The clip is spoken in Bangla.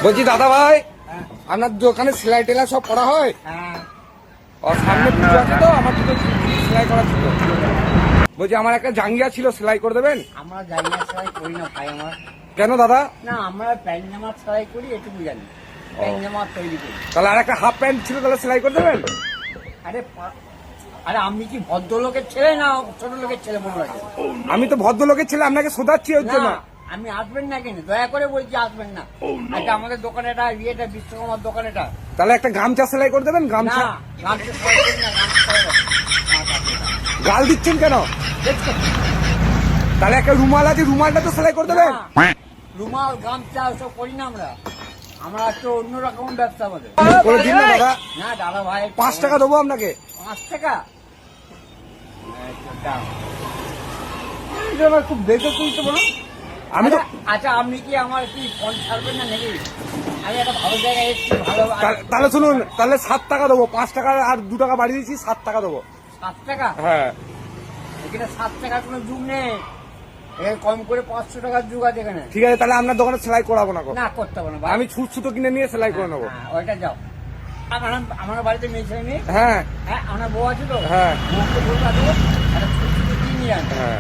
বলছি দাদা ভাই, আপনার দোকানে সেলাই টেলাই সব করা হয়? আর সামনে পুজো আছে তো, আমার দুটো সেলাই করা ছিল। বলছি আমার একটা জাঙ্গিয়া ছিল, সেলাই করে দেবেন? আমরা জাঙ্গিয়া সেলাই করি না ভাই। আমার কেন দাদা? না, আমরা প্যান্ট জামা সেলাই করি, এটুকু জানি। প্যান্ট জামা তৈরি করি। তাহলে আর একটা হাফ প্যান্ট ছিল, তাহলে সেলাই করে দেবেন? আরে আরে আমি কি ভদ্রলোকের ছেলে না ছোট লোকের ছেলে মনে লাগে? আমি তো ভদ্রলোকের ছেলে, আপনাকে শোধাচ্ছি ওর জন্য। না, আমি আসবেন না কেন, দয়া করে বলছি আসবেন না। আচ্ছা, আমাদের দোকানে এটা বিশ্বকর্মার দোকান এটা। তাহলে একটা গামছা সেলাই করে দেবেন? না, গামছা গামছা সেলাই করি না, গামছা সেলাই করি না। গাল দিচ্ছেন কেন? দেখছেন? তাহলে একটা রুমাল আছে, রুমালটা তো সেলাই করে দেবেন? না, রুমাল গামছা ওসব করি না আমরা। আমরা একটু অন্যরকম ব্যবসা আমাদের। করে দিন না দাদা। না দাদা ভাই, 5 টাকা দেবো আপনাকে। 5 টাকা? এটা আমার খুব বেশি তুলতে বলুন। আমি তো আচ্ছা, আপনি কি আমার কি ফোন ছাড়বেন না নাকি? আমি একটা ভালো জায়গায় এসেছি, ভালো। তাহলে শুনুন, তাহলে 7 টাকা দেবো। 5 টাকা আর 2 টাকা বাড়িয়ে দিচ্ছি, 7 টাকা দেবো। 7 টাকা? হ্যাঁ। এখানে 7 টাকার কোনো যুগ নেই। এখানে কম করে 500 টাকার যুগ আছে এখানে। ঠিক আছে, তাহলে আপনার দোকানে সেলাই করাবো না। না, করতে হবে না ভাই। আমি ছুট সুতো কিনে নিয়ে সেলাই করে নেবো। হ্যাঁ, ওইটা যাও। আমার বাড়িতে মেয়ে ছেলে নেই। হ্যাঁ হ্যাঁ, আমার বউ আছে তো। হ্যাঁ বউকে বলবো একটা ছোট ছোট দিয়ে নিয়ে আসবে। হ্যাঁ।